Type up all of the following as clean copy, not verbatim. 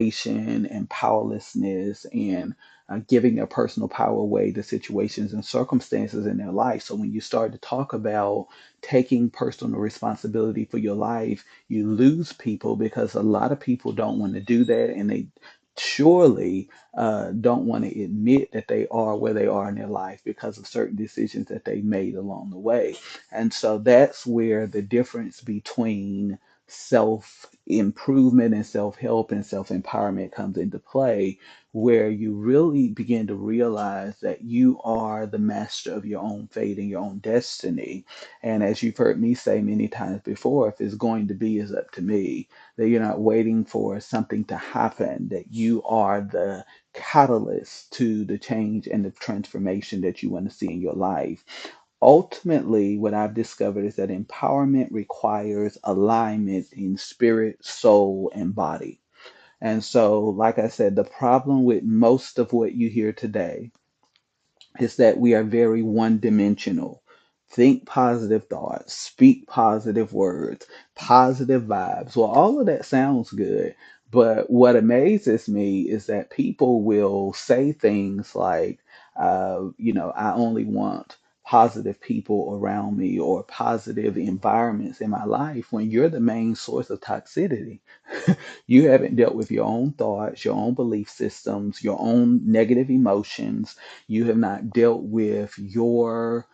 and powerlessness and giving their personal power away to situations and circumstances in their life. So when you start to talk about taking personal responsibility for your life, you lose people because a lot of people don't want to do that, and they surely don't want to admit that they are where they are in their life because of certain decisions that they made along the way. And so that's where the difference between self improvement and self help and self empowerment comes into play, where you really begin to realize that you are the master of your own fate and your own destiny. And as you've heard me say many times before, if it's going to be, is up to me. That you're not waiting for something to happen, that you are the catalyst to the change and the transformation that you want to see in your life. Ultimately, what I've discovered is that empowerment requires alignment in spirit, soul, and body. And so, like I said, the problem with most of what you hear today is that we are very one dimensional. Think positive thoughts, speak positive words, positive vibes. Well, all of that sounds good. But what amazes me is that people will say things like, I only want positive people around me or positive environments in my life when you're the main source of toxicity. You haven't dealt with your own thoughts, your own belief systems, your own negative emotions. You have not dealt with your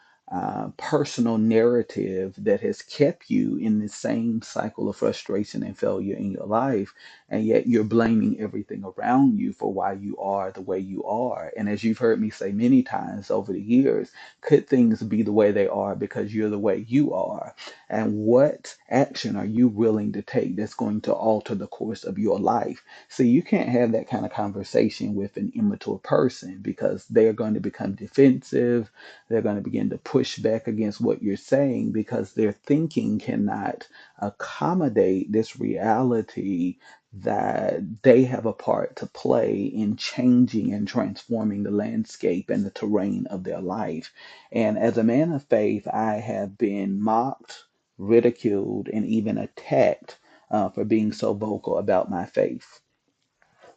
personal narrative that has kept you in the same cycle of frustration and failure in your life. And yet you're blaming everything around you for why you are the way you are. And as you've heard me say many times over the years, could things be the way they are because you're the way you are? And what action are you willing to take that's going to alter the course of your life? See, you can't have that kind of conversation with an immature person because they're going to become defensive. They're going to begin to push back against what you're saying because their thinking cannot accommodate this reality that they have a part to play in changing and transforming the landscape and the terrain of their life. And as a man of faith, I have been mocked, ridiculed, and even attacked for being so vocal about my faith.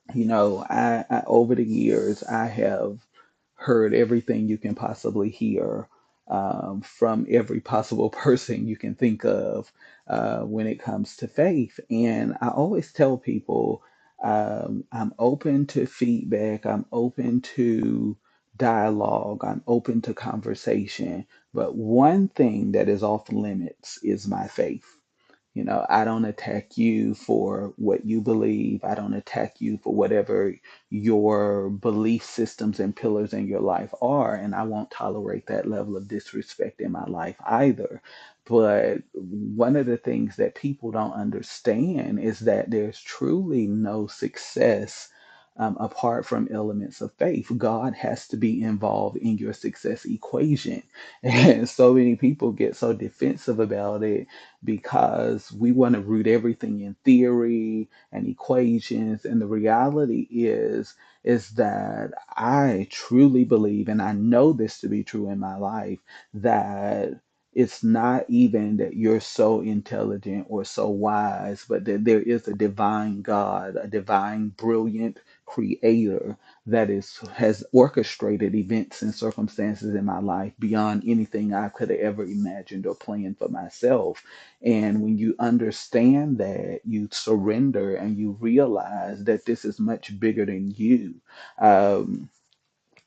I over the years, I have heard everything you can possibly hear from every possible person you can think of when it comes to faith. And I always tell people I'm open to feedback, I'm open to dialogue, I'm open to conversation. But one thing that is off limits is my faith. I don't attack you for what you believe. I don't attack you for whatever your belief systems and pillars in your life are. And I won't tolerate that level of disrespect in my life either. But one of the things that people don't understand is that there's truly no success. Apart from elements of faith, God has to be involved in your success equation. And so many people get so defensive about it because we want to root everything in theory and equations. And the reality is that I truly believe, and I know this to be true in my life, that it's not even that you're so intelligent or so wise, but that there is a divine God, a divine brilliant creator that is has orchestrated events and circumstances in my life beyond anything I could have ever imagined or planned for myself. And when you understand that, you surrender and you realize that this is much bigger than you. Um,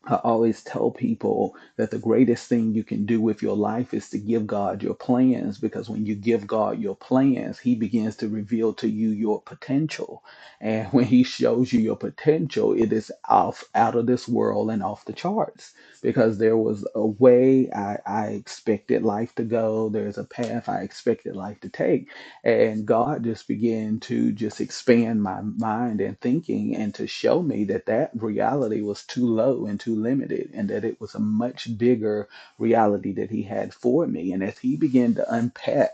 I always tell people that the greatest thing you can do with your life is to give God your plans, because when you give God your plans, He begins to reveal to you your potential. And when He shows you your potential, it is off out of this world and off the charts, because there was a way I expected life to go. There's a path I expected life to take. And God just began to just expand my mind and thinking and to show me that that reality was too low and too limited, and that it was a much bigger reality that He had for me. And as He began to unpack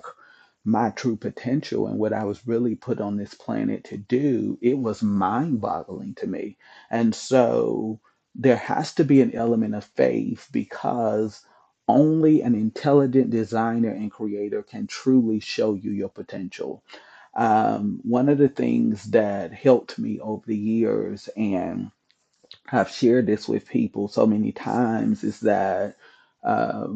my true potential and what I was really put on this planet to do, it was mind boggling to me. And so there has to be an element of faith, because only an intelligent designer and creator can truly show you your potential. One of the things that helped me over the years, and I've shared this with people so many times, is that uh,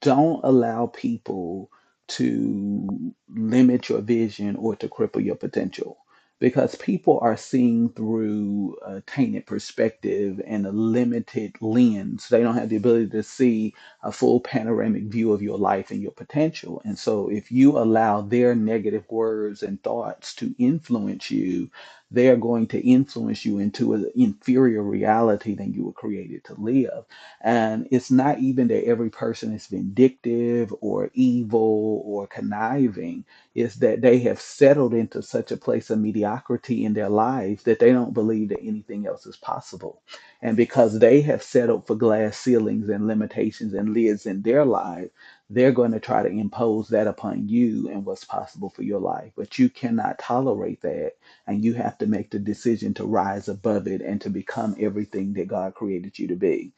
don't allow people to limit your vision or to cripple your potential. Because people are seeing through a tainted perspective and a limited lens. They don't have the ability to see a full panoramic view of your life and your potential. And so, if you allow their negative words and thoughts to influence you, they are going to influence you into an inferior reality than you were created to live. And it's not even that every person is vindictive or evil or conniving. It's that they have settled into such a place of mediocrity in their lives that they don't believe that anything else is possible. And because they have settled for glass ceilings and limitations and lids in their life, they're going to try to impose that upon you and what's possible for your life. But you cannot tolerate that, and you have to make the decision to rise above it and to become everything that God created you to be.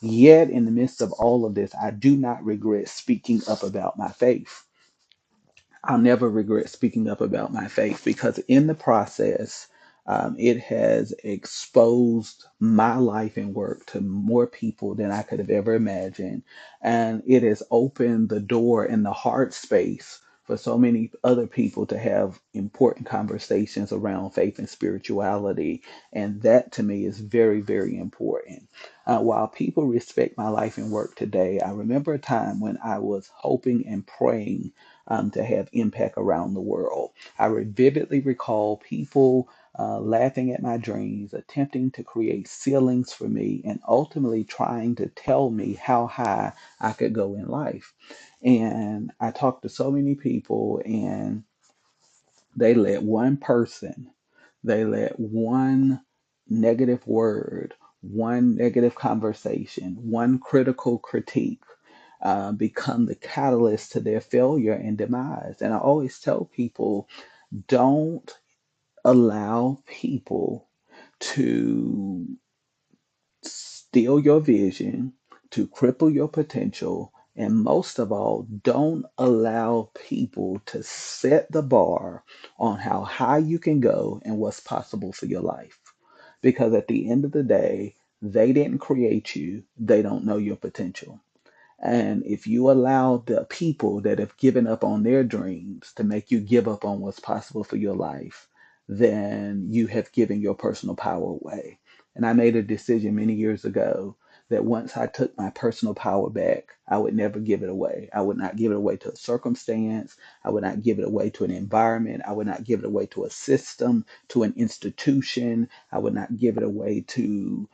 Yet, in the midst of all of this, I do not regret speaking up about my faith. I'll never regret speaking up about my faith, because in the process, it has exposed my life and work to more people than I could have ever imagined. And it has opened the door and the heart space for so many other people to have important conversations around faith and spirituality. And that to me is very, very important. While people respect my life and work today, I remember a time when I was hoping and praying to have impact around the world. I vividly recall people laughing at my dreams, attempting to create ceilings for me, and ultimately trying to tell me how high I could go in life. And I talked to so many people, and they let one person, they let one negative word, one negative conversation, one critical critique become the catalyst to their failure and demise. And I always tell people, don't allow people to steal your vision, to cripple your potential, and most of all, don't allow people to set the bar on how high you can go and what's possible for your life. Because at the end of the day, they didn't create you, they don't know your potential. And if you allow the people that have given up on their dreams to make you give up on what's possible for your life, then you have given your personal power away. And I made a decision many years ago that once I took my personal power back, I would never give it away. I would not give it away to a circumstance. I would not give it away to an environment. I would not give it away to a system, to an institution. I would not give it away to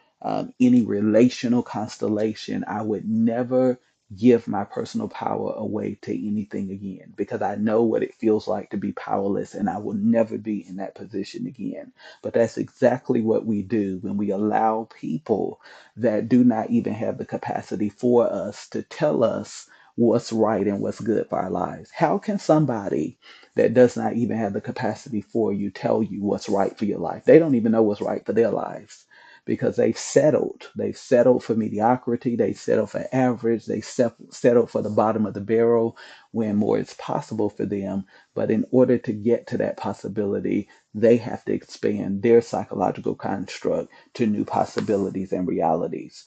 any relational constellation. I would never give my personal power away to anything again, because I know what it feels like to be powerless, and I will never be in that position again. But that's exactly what we do when we allow people that do not even have the capacity for us to tell us what's right and what's good for our lives. How can somebody that does not even have the capacity for you tell you what's right for your life? They don't even know what's right for their lives, because they've settled. They've settled for mediocrity. They settled for average. They settled for the bottom of the barrel when more is possible for them. But in order to get to that possibility, they have to expand their psychological construct to new possibilities and realities.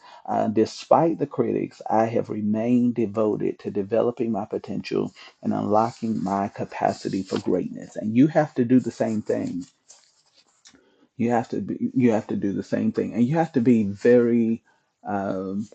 Despite the critics, I have remained devoted to developing my potential and unlocking my capacity for greatness. And you have to do the same thing. You have to do the same thing, and you have to be very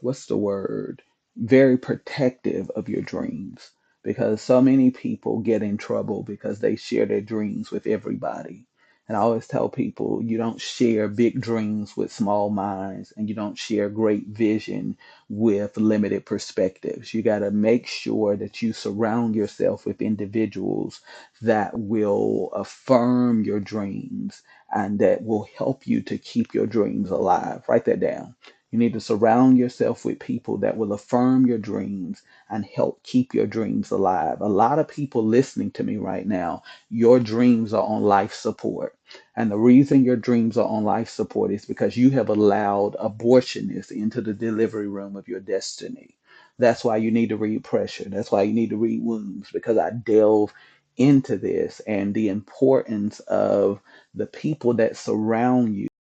what's the word, very protective of your dreams, because so many people get in trouble because they share their dreams with everybody. And I always tell people, you don't share big dreams with small minds, and you don't share great vision with limited perspectives. You got to make sure that you surround yourself with individuals that will affirm your dreams and that will help you to keep your dreams alive. Write that down. You need to surround yourself with people that will affirm your dreams and help keep your dreams alive. A lot of people listening to me right now, your dreams are on life support. And the reason your dreams are on life support is because you have allowed abortionists into the delivery room of your destiny. That's why you need to read Pressure. That's why you need to read Wounds, because I delve into this and the importance of the people that surround